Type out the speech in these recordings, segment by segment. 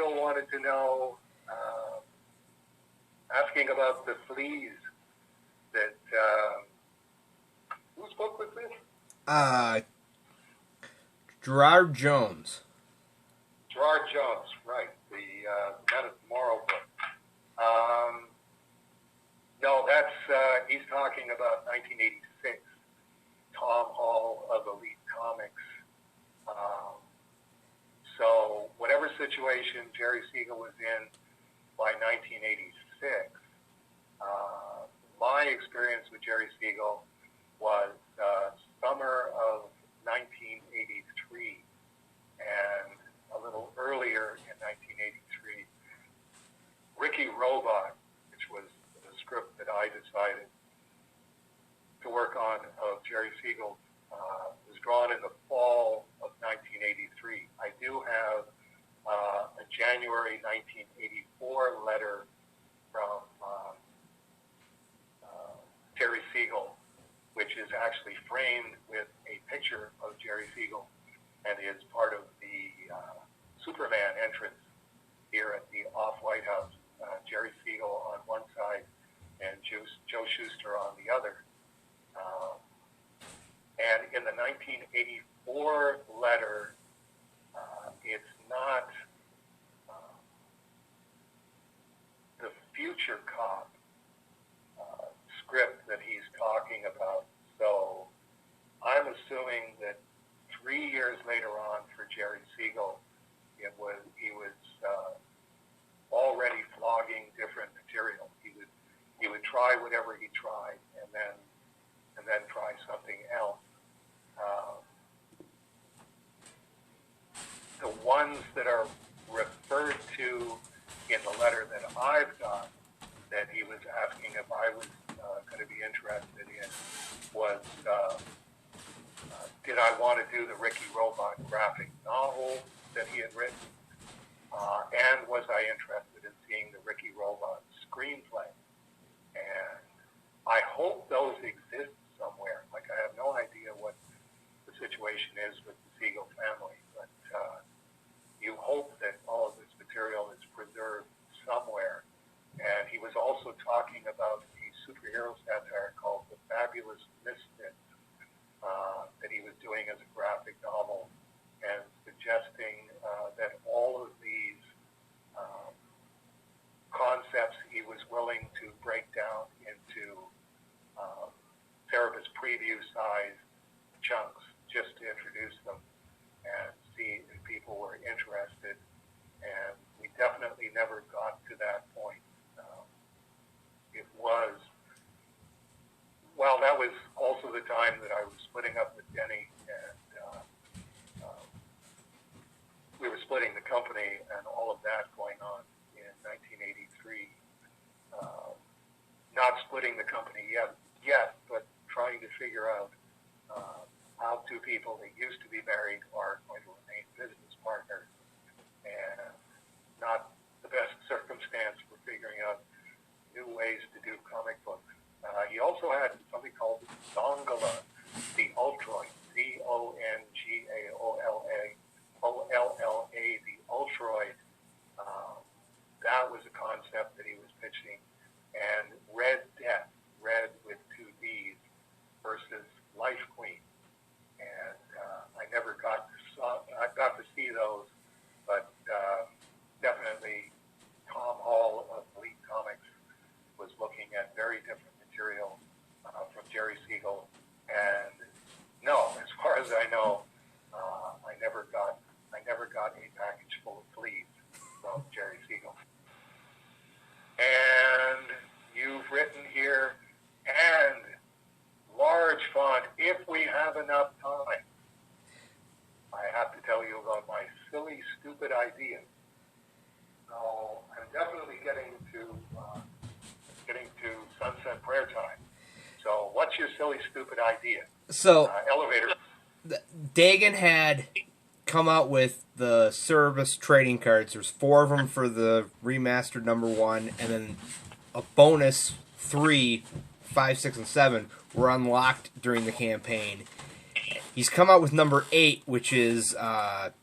also wanted to know, asking about the fleas that, whose book was this? Gerard Jones. Gerard Jones, right, the Men of Tomorrow book. No, that's, he's talking about 1986, Tom Hall of Elite Comics. So whatever situation Jerry Siegel was in by 1986, my experience with Jerry Siegel was summer of 1983, and a little earlier in 1983, Ricky Robot, which was the script that I decided to work on of Jerry Siegel, was drawn in the fall of 1983. I do have a January 1984 letter from Jerry Siegel, which is actually framed with a picture of Jerry Siegel and is part of the Superman entrance here at the Off-White House. Jerry Siegel on one side and Joe Shuster on the other. And in the 1984 letter, it's not the Future Cop script that he's talking about. So I'm assuming that 3 years later on for Jerry Siegel, he was already flogging different material. He would try whatever he tried, and then try something else. The ones that are referred to in the letter that I've got that he was asking if I was going to be interested in was, did I want to do the Ricky Robot graphic novel that he had written? And was I interested in seeing the Ricky Robot screenplay? And I hope those exist somewhere. Like, I have no idea what the situation is with the Siegel family, but you hope that all of this material is preserved somewhere. And he was also talking about a superhero satire called The Fabulous Misfits that he was doing as a graphic novel, and suggesting that all of these concepts he was willing to break down into Cerebus preview size chunks just to introduce them and see if people were interested. And we definitely never got to that point. It was, well, that was also the time that I was splitting up with Denny, and we were splitting the company and all of that going on in 1983. Not splitting the company yet, but trying to figure out how two people that used to be married are going to remain business partners, and not the best circumstance for figuring out new ways to do comic books. He also had something called Zongala, the Ultroid, Zongaolla, the Ultroid. That was a concept that he was pitching. And Red Death, Red with two Ds, versus Life Queen. And I never got to see those, but definitely Tom Hall of Elite Comics was looking at very different material from Jerry Siegel. And no, as far as I know, I never got a package full of fleas from Jerry Siegel. And you've written here, and large font, if we have enough time, I have to tell you about my silly, stupid idea. So I'm definitely getting to sunset prayer time. So what's your silly, stupid idea? So elevator. Dagan had come out with the Cerebus trading cards. There's 4 of them for the remastered #1, and then a bonus 3, 5, 6, and 7 were unlocked during the campaign. He's come out with #8, which is a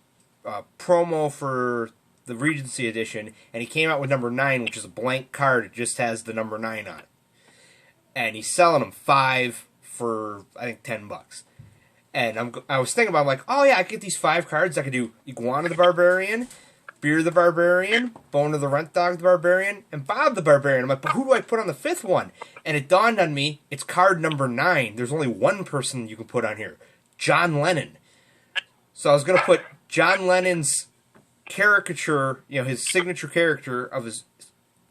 promo for the Regency edition, and he came out with number 9, which is a blank card. It just has the number 9 on it. And he's selling them 5 for, I think, $10. And I was thinking about, I'm like, oh yeah, I get these 5 cards. I could do Iguana the Barbarian, Beer the Barbarian, Boner the Rent Dog the Barbarian, and Bob the Barbarian. I'm like, but who do I put on the 5th one? And it dawned on me, it's card number 9. There's only one person you can put on here, John Lennon. So I was going to put John Lennon's caricature, his signature character of his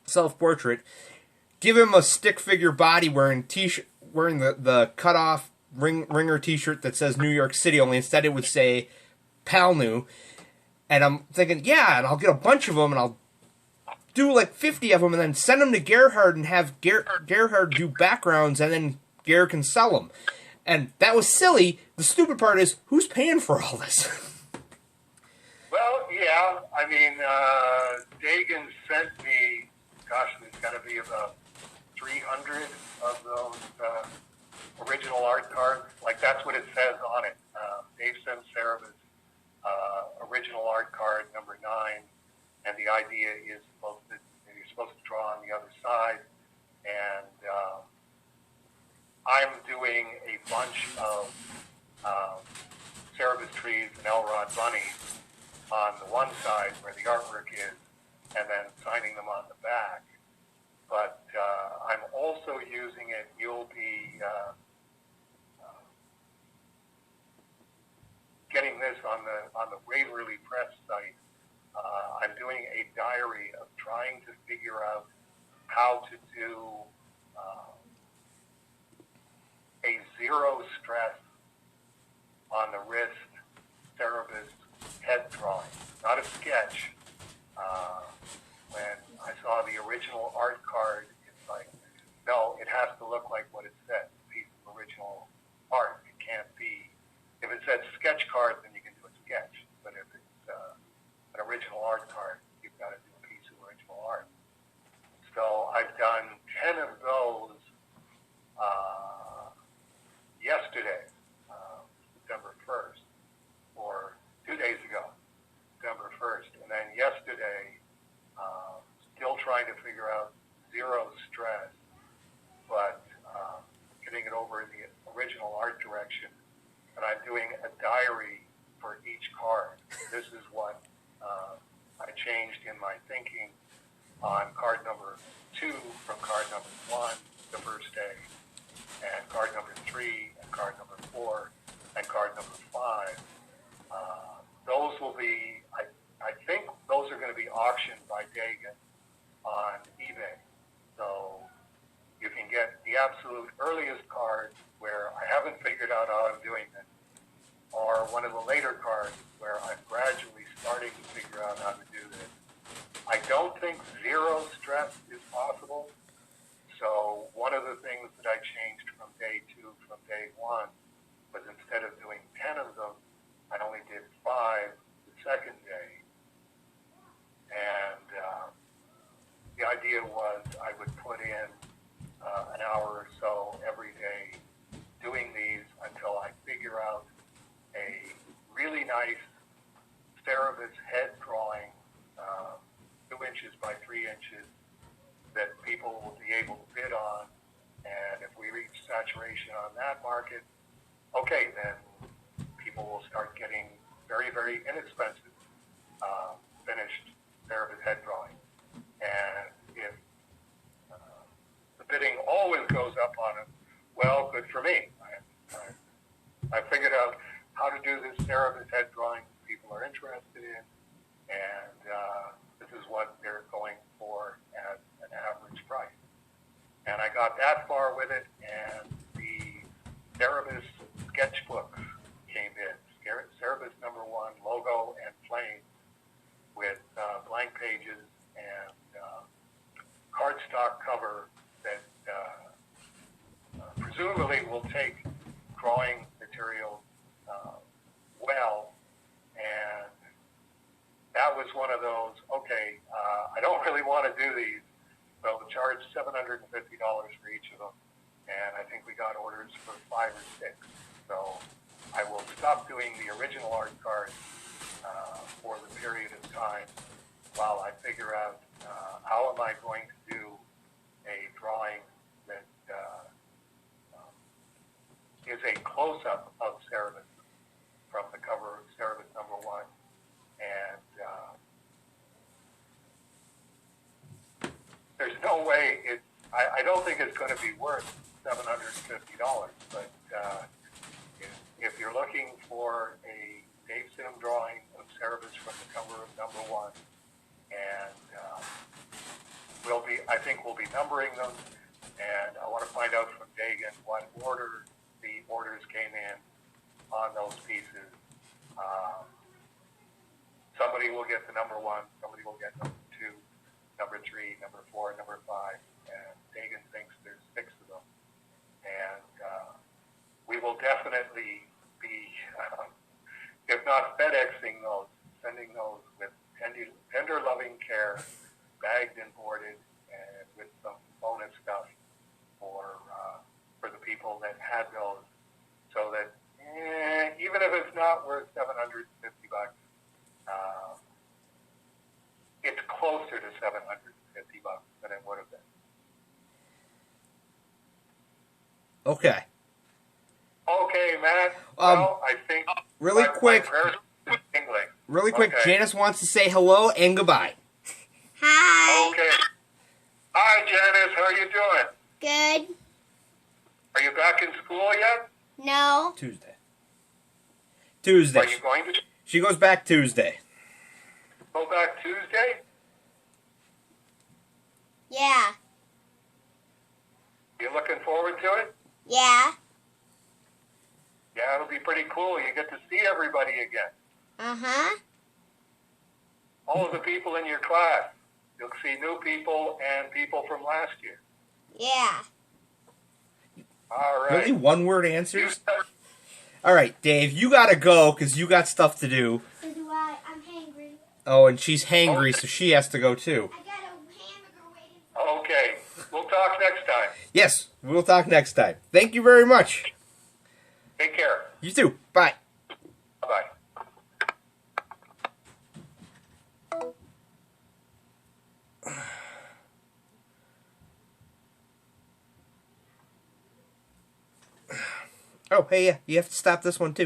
self-portrait, give him a stick figure body wearing t-shirt, wearing the cut-off ringer t-shirt that says New York City, only instead it would say Palnu. And I'm thinking, yeah, and I'll get a bunch of them, and I'll do like 50 of them, and then send them to Gerhard and have Gerhard do backgrounds, and then Ger can sell them. And that was silly. The stupid part is, who's paying for all this? Well, yeah, I mean, Dagan sent me, gosh, there's got to be about 300 of those original art cards. Like, that's what it says on it. Dave sent Cerebus original art card number 9, and the idea is you're supposed to draw on the other side. And I'm doing a bunch of Cerebus trees and Elrod bunnies on the one side where the artwork is, and then signing them on the back. But I'm also using it. You'll be getting this on the Waverly Press site. I'm doing a diary of trying to figure out how to do a zero stress on the wrist Cerebus head drawing, not a sketch. When I saw the original art card, it's like, no, it has to look like what it says, a piece of original art. It can't be, if it says sketch card, then you can do a sketch. But if it's an original art card, you've got to do a piece of original art. So I've done 10 of those yesterday, December 1st, or 2 days ago, December 1st. And then yesterday, still trying to figure out zero stress, but getting it over in the original art direction. And I'm doing a diary for each card. This is what I changed in my thinking on card number 2 from card number 1 the first day, and card number 3 and card number 4 and card number 5. Those will be, I think those are going to be auctioned by Dagan on eBay. So you can get the absolute earliest card where I haven't figured out how I'm doing it, or one of the later cards where I'm gradually starting to figure out how to do this. I don't think zero stress is possible. So one of the things that I changed from day 2 from day 1 was, instead of doing 10 of them, I only did 5 the second day. And the idea was I would put in an hour or so every day doing these until I figure out a really nice Cerebus head drawing, 2 inches by 3 inches, that people will be able to bid on. And if we reach saturation on that market, okay, then people will start getting very, very inexpensive finished Cerebus head drawing. And if the bidding always goes up on it, well, good for me. I figured out how to do this Cerebus head drawing that people are interested in, and this is what they're going for as an average price. And I got that far with it, and the Cerebus sketchbook came in. Cerebus number 1, logo and flame, with blank pages and cardstock cover that presumably will take drawing material well. And that was one of those, okay, I don't really want to do these, so we charged $750 for each of them, and I think we got orders for 5 or 6. So I will stop doing the original art cards for the period of time while I figure out how am I going to do a drawing that is a close-up of Cerebus from the cover of Cerebus #1, and there's no way I don't think it's going to be worth $750, but if you're looking for a Dave Sim drawing of Cerebus from the cover of #1, and I think we'll be numbering them, and I want to find out from Dagan what order the orders came in on those pieces. Somebody will get the #1, somebody will get #2, #3, #4, #5, and Dagan thinks there's 6 of them. And we will definitely be, if not FedExing those, sending those with tender loving care, bagged and boarded, and with some bonus stuff for the people that had those, so that even if it's not worth $750, it's closer to $750 than it would have been. Okay. Okay, Matt. Well, I think really quick. My prayers are tingling. Really quick, Okay. Janis wants to say hello and goodbye. Hi. Okay. Hi, Janis. How are you doing? Good. Are you back in school yet? No. Tuesday. Are you going to She goes back Tuesday. go back Tuesday? Yeah. You looking forward to it? Yeah. Yeah, it'll be pretty cool. You get to see everybody again. Uh-huh. All of the people in your class. You'll see new people and people from last year. Yeah. All right. Really, one-word answers? You- All right, Dave, you gotta go because you got stuff to do. So do I. I'm hungry. Oh, and she's hangry, so she has to go too. I got a hamburger waiting. Okay. We'll talk next time. Yes, we'll talk next time. Thank you very much. Take care. You too. Bye. Bye-bye. Oh, hey, yeah, you have to stop this one too.